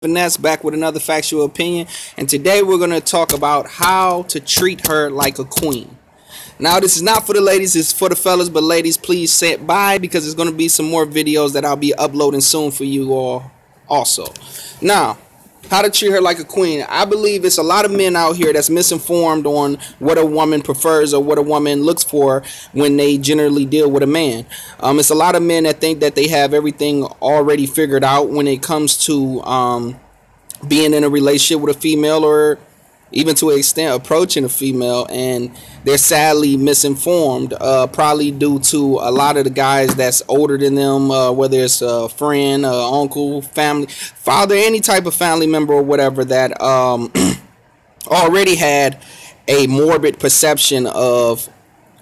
Finesse, back with another factual opinion. And today we're going to talk about how to treat her like a queen. Now, this is not for the ladies, it's for the fellas, but ladies, please sit by because there's going to be some more videos that I'll be uploading soon for you all also. Now, how to treat her like a queen. I believe it's a lot of men out here that's misinformed on what a woman prefers or what a woman looks for when they generally deal with a man. It's a lot of men that think that they have everything already figured out when it comes to being in a relationship with a female, or even to an extent approaching a female, and they're sadly misinformed, probably due to a lot of the guys that's older than them, whether it's a friend, uncle, family, father, any type of family member or whatever, that already had a morbid perception of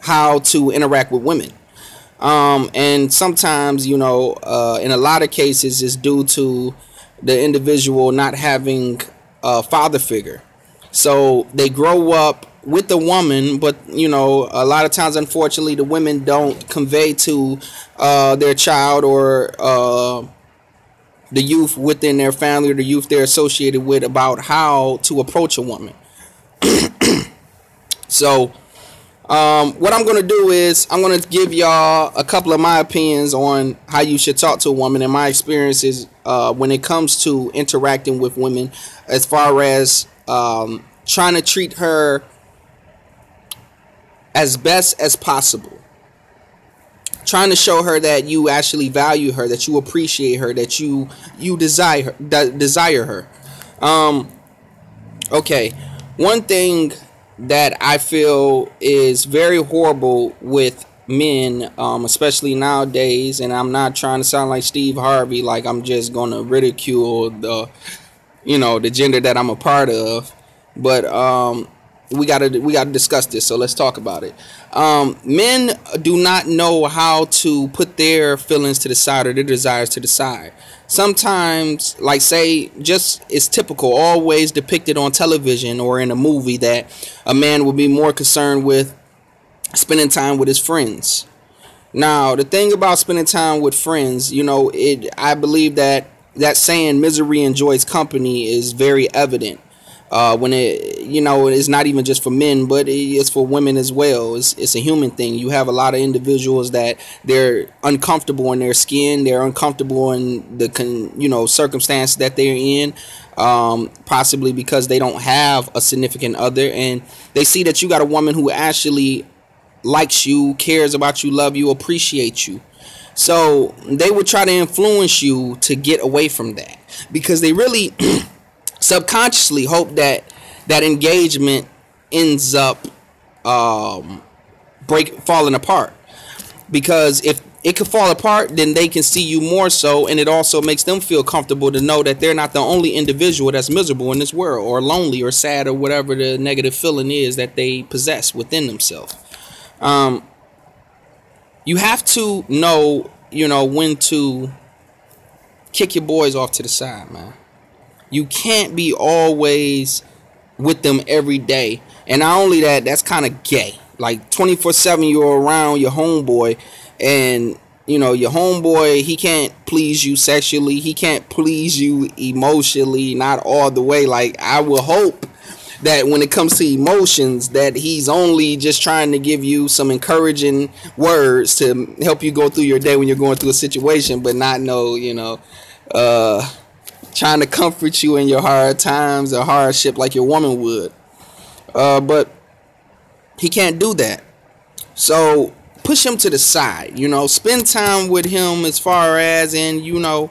how to interact with women. And sometimes, you know, in a lot of cases, it's due to the individual not having a father figure. So they grow up with the woman, but, you know, a lot of times, unfortunately, the women don't convey to their child or the youth within their family or the youth they're associated with about how to approach a woman. So what I'm going to do is I'm going to give y'all a couple of my opinions on how you should talk to a woman and my experiences when it comes to interacting with women, as far as trying to treat her as best as possible, trying to show her that you actually value her, that you appreciate her, that you desire her. Okay, one thing that I feel is very horrible with men, especially nowadays, and I'm not trying to sound like Steve Harvey, like I'm just gonna ridicule the, you know, the gender that I'm a part of, but we gotta discuss this, so let's talk about it. Men do not know how to put their feelings to the side or their desires to the side. Sometimes, like, say, just it's typical, always depicted on television or in a movie, that a man will be more concerned with spending time with his friends. Now, the thing about spending time with friends, you know, I believe that saying misery enjoys company is very evident. When it, you know, it's not even just for men, but it's for women as well. It's a human thing. You have a lot of individuals that they're uncomfortable in their skin. They're uncomfortable in the, you know, circumstance that they're in, possibly because they don't have a significant other, and they see that you got a woman who actually likes you, cares about you, love you, appreciates you. So they would try to influence you to get away from that, because they really subconsciously hope that engagement ends up falling apart. Because if it could fall apart, then they can see you more so, and it also makes them feel comfortable to know that they're not the only individual that's miserable in this world, or lonely, or sad, or whatever the negative feeling is that they possess within themselves. You have to know, you know, when to kick your boys off to the side, man. You can't be always with them every day. And not only that, that's kind of gay. Like 24/7 you're around your homeboy, and, you know, your homeboy, he can't please you sexually, he can't please you emotionally, not all the way. Like, I will hope that when it comes to emotions, that he's only just trying to give you some encouraging words to help you go through your day when you're going through a situation, but not no, you know, trying to comfort you in your hard times or hardship like your woman would. But he can't do that. So push him to the side, you know, spend time with him, as far as in, you know,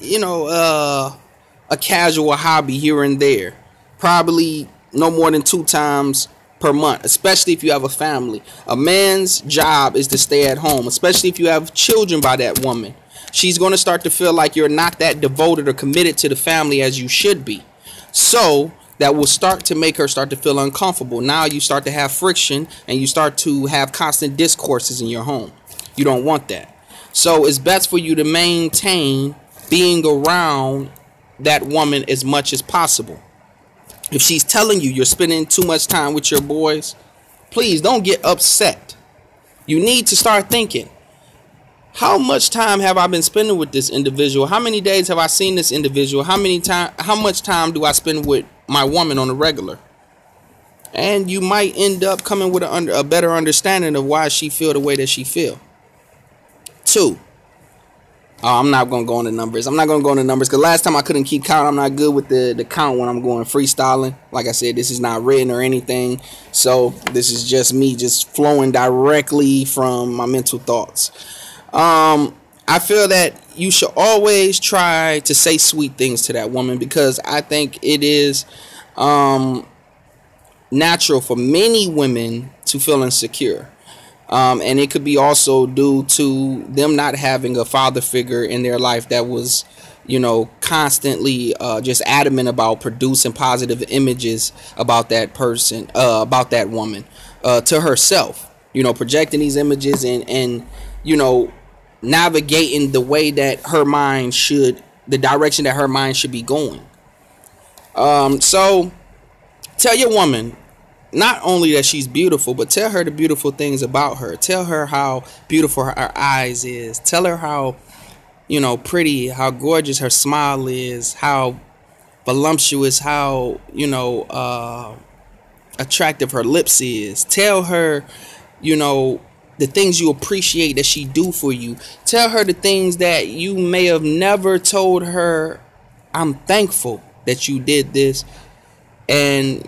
a casual hobby here and there. Probably no more than 2 times per month, especially if you have a family. A man's job is to stay at home, especially if you have children by that woman. She's going to start to feel like you're not that devoted or committed to the family as you should be. So that will start to make her start to feel uncomfortable. Now you start to have friction, and you start to have constant discourses in your home. You don't want that. So it's best for you to maintain being around that woman as much as possible. If she's telling you you're spending too much time with your boys, please don't get upset. You need to start thinking, How much time have I been spending with this individual? How many days have I seen this individual? How much time do I spend with my woman on a regular? And you might end up coming with a better understanding of why she feel the way that she feel. 2. I'm not going to go into numbers. I'm not going to go into numbers because last time I couldn't keep count. I'm not good with the count when I'm going freestyling. Like I said, this is not written or anything. So this is just me just flowing directly from my mental thoughts. I feel that you should always try to say sweet things to that woman because I think it is natural for many women to feel insecure. And it could be also due to them not having a father figure in their life that was, constantly just adamant about producing positive images about that person, about that woman, to herself, projecting these images and navigating the way that the direction that her mind should be going. So tell your woman, not only that she's beautiful, but tell her the beautiful things about her. Tell her how beautiful her eyes is. Tell her how, pretty, how gorgeous her smile is, how voluptuous, how, attractive her lips is. Tell her, the things you appreciate that she do for you. Tell her the things that you may have never told her. I'm thankful that you did this. And,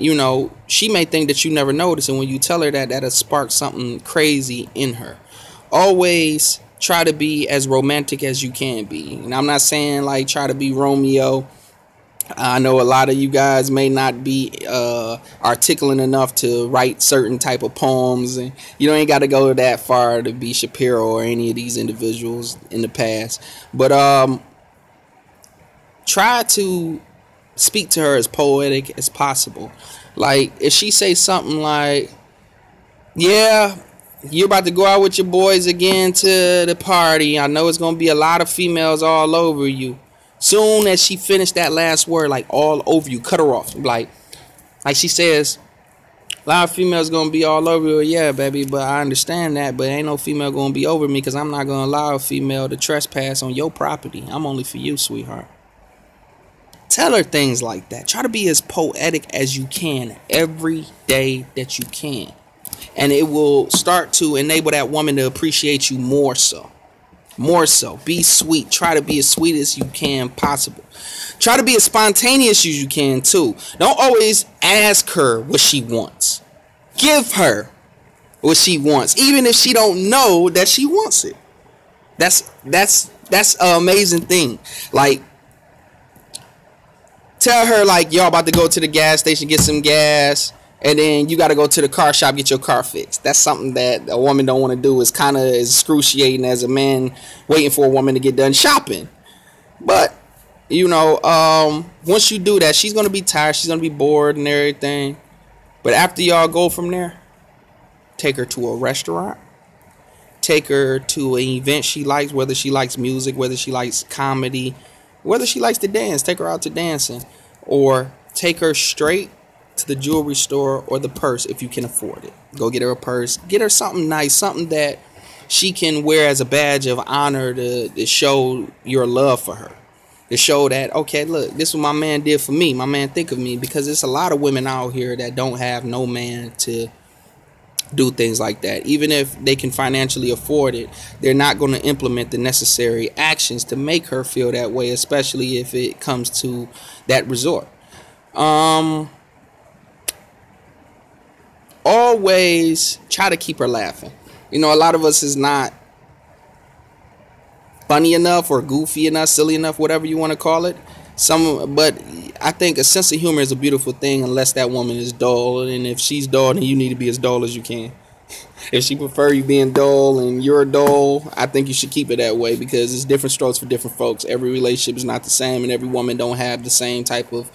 she may think that you never noticed. And when you tell her that, that'll spark something crazy in her. Always try to be as romantic as you can be. And I'm not saying like try to be Romeo. I know a lot of you guys may not be articulate enough to write certain type of poems. And you ain't got to go that far to be Shapiro or any of these individuals in the past. But try to speak to her as poetic as possible. Like if she say something like, yeah, you're about to go out with your boys again to the party, I know it's gonna be a lot of females all over you. Soon as she finished that last word, like all over you, cut her off. Like she says, a lot of females gonna be all over you. Yeah, baby, but I understand that, but ain't no female gonna be over me because I'm not gonna allow a female to trespass on your property. I'm only for you, sweetheart. Tell her things like that. Try to be as poetic as you can every day that you can. And it will start to enable that woman to appreciate you more so. More so. Be sweet. Try to be as sweet as you can possible. Try to be as spontaneous as you can too. Don't always ask her what she wants. Give her what she wants, even if she don't know that she wants it. That's an amazing thing. Like, tell her like y'all about to go to the gas station, get some gas, and then you got to go to the car shop, get your car fixed. That's something that a woman don't want to do. It's kind of as excruciating as a man waiting for a woman to get done shopping. But, once you do that, she's going to be tired. She's going to be bored and everything. But after y'all go from there, take her to a restaurant. Take her to an event she likes, whether she likes music, whether she likes comedy, whether she likes to dance. Take her out to dancing. Or take her straight to the jewelry store or the purse if you can afford it. Go get her a purse. Get her something nice, something that she can wear as a badge of honor to show your love for her. To show that, okay, look, this is what my man did for me. My man think of me. Because there's a lot of women out here that don't have no man to do things like that. Even if they can financially afford it, they're not going to implement the necessary actions to make her feel that way, especially if it comes to that resort. Always try to keep her laughing. A lot of us is not funny enough or goofy enough, silly enough, whatever you want to call it. But I think a sense of humor is a beautiful thing unless that woman is dull. And if she's dull, then you need to be as dull as you can. If she prefer you being dull and you're dull, I think you should keep it that way because it's different strokes for different folks. Every relationship is not the same, and every woman don't have the same type of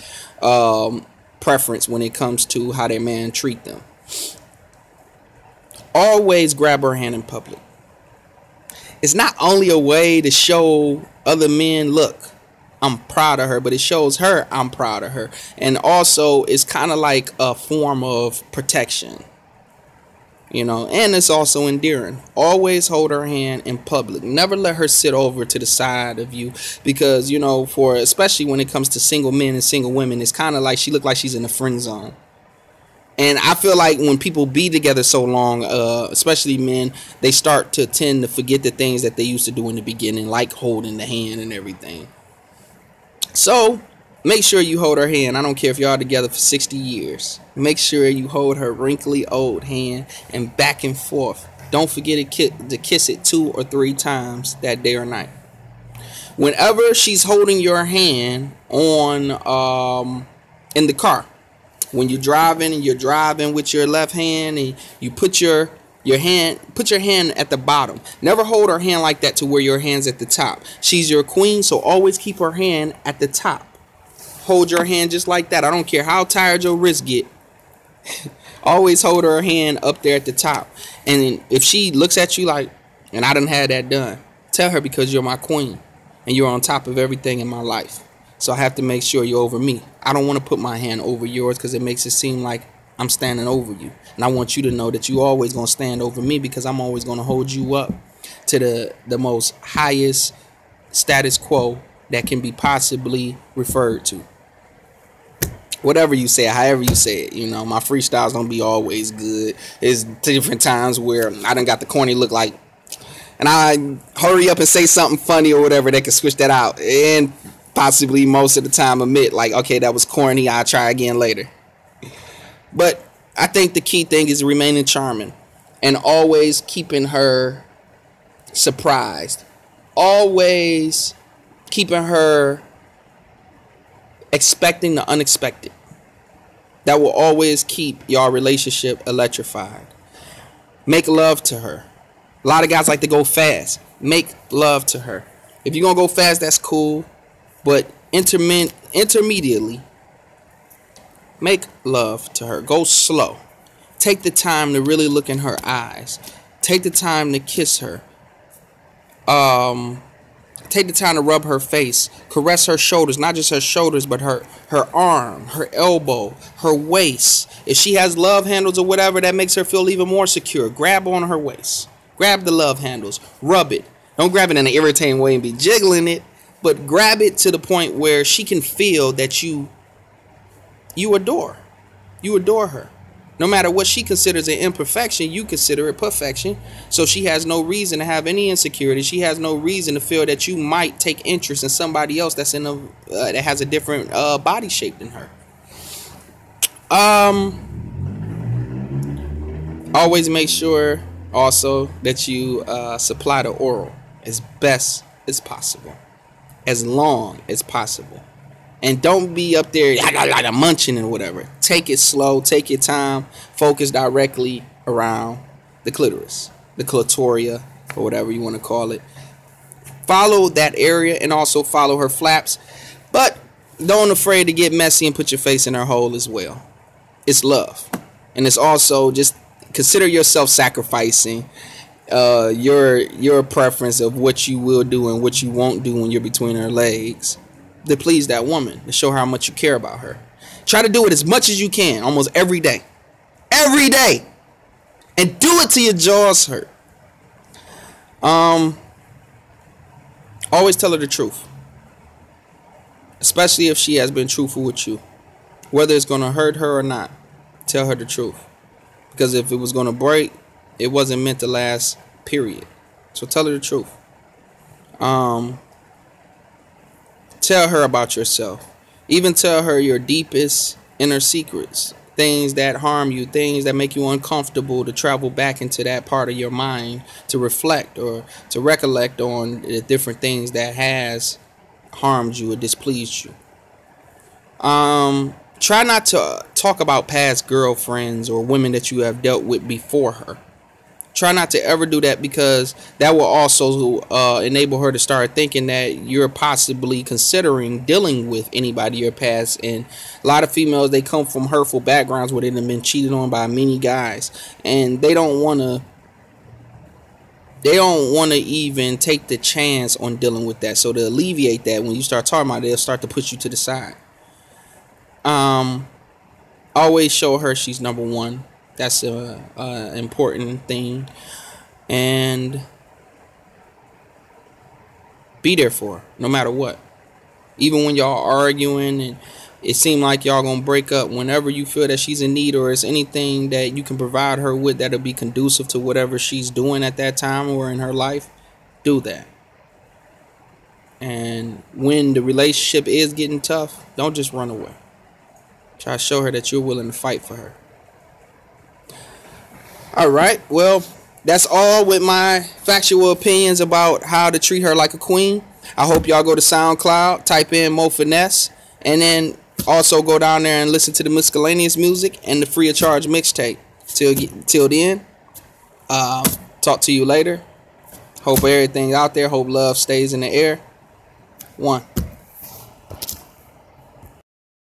preference when it comes to how their man treat them. Always grab her hand in public. It's not only a way to show other men, look, I'm proud of her, but it shows her I'm proud of her. And also it's kind of like a form of protection. You know, and it's also endearing. Always hold her hand in public. Never let her sit over to the side of you, because, you know, for especially when it comes to single men and single women, it's kind of like she look like she's in the friend zone. And I feel like when people be together so long, especially men, they start to tend to forget the things that they used to do in the beginning, like holding the hand and everything. So make sure you hold her hand. I don't care if y'all together for 60 years. Make sure you hold her wrinkly old hand and back and forth. Don't forget to kiss it 2 or 3 times that day or night. Whenever she's holding your hand on in the car, when you're driving and you're driving with your left hand and you put your hand at the bottom. Never hold her hand like that to where your hand's at the top. She's your queen, so always keep her hand at the top. Hold your hand just like that. I don't care how tired your wrists get. Always hold her hand up there at the top. And if she looks at you like, and I done had that done, tell her, because you're my queen and you're on top of everything in my life. So I have to make sure you're over me. I don't want to put my hand over yours because it makes it seem like I'm standing over you. And I want you to know that you're always going to stand over me, because I'm always going to hold you up to the most highest status quo that can be possibly referred to. Whatever you say, however you say it, you know, my freestyles don't be always good. There's different times where I done got the corny look like, and I hurry up and say something funny or whatever, they can switch that out. And possibly most of the time admit like, okay, that was corny, I'll try again later. But I think the key thing is remaining charming and always keeping her surprised. Always keeping her expecting the unexpected. That will always keep your relationship electrified. Make love to her. A lot of guys like to go fast. Make love to her. If you're going to go fast, that's cool. But intermediately, make love to her. Go slow. Take the time to really look in her eyes. Take the time to kiss her. Take the time to rub her face. Caress her shoulders. Not just her shoulders, but her arm, her elbow, her waist. If she has love handles or whatever that makes her feel even more secure, grab on her waist. Grab the love handles. Rub it. Don't grab it in an irritating way and be jiggling it. But grab it to the point where she can feel that you adore. You adore her. No matter what she considers an imperfection, you consider it perfection. So she has no reason to have any insecurity. She has no reason to feel that you might take interest in somebody else that's that has a different body shape than her. Always make sure also that you supply the oral as best as possible, as long as possible. And don't be up there like munching and whatever. Take it slow. Take your time. Focus directly around the clitoris, the clitoria, or whatever you want to call it. Follow that area and also follow her flaps. But don't afraid to get messy and put your face in her hole as well. It's love. And it's also just consider yourself sacrificing your preference of what you will do and what you won't do when you're between her legs to please that woman, to show her how much you care about her. Try to do it as much as you can, almost every day. Every day. And do it till your jaws hurt. Always tell her the truth. Especially if she has been truthful with you. Whether it's going to hurt her or not, tell her the truth. Because if it was going to break, it wasn't meant to last, period. So tell her the truth. Tell her about yourself. Even tell her your deepest inner secrets. Things that harm you. Things that make you uncomfortable, to travel back into that part of your mind to reflect or to recollect on the different things that has harmed you or displeased you. Try not to talk about past girlfriends or women that you have dealt with before her. Try not to ever do that, because that will also enable her to start thinking that you're possibly considering dealing with anybody in your past. And a lot of females, they come from hurtful backgrounds where they've been cheated on by many guys, and they don't want to even take the chance on dealing with that. So to alleviate that, when you start talking about it, they'll start to push you to the side. Always show her she's number one. That's a important thing. And be there for her, no matter what. Even when y'all arguing and it seems like y'all gonna break up, whenever you feel that she's in need or is anything that you can provide her with that'll be conducive to whatever she's doing at that time or in her life, do that. And when the relationship is getting tough, don't just run away. Try to show her that you're willing to fight for her. All right, well, that's all with my factual opinions about how to treat her like a queen. I hope y'all go to SoundCloud, type in Mo Finesse, and then also go down there and listen to the miscellaneous music and the free of charge mixtape. Till then, talk to you later. Hope everything out there. Hope love stays in the air. 1.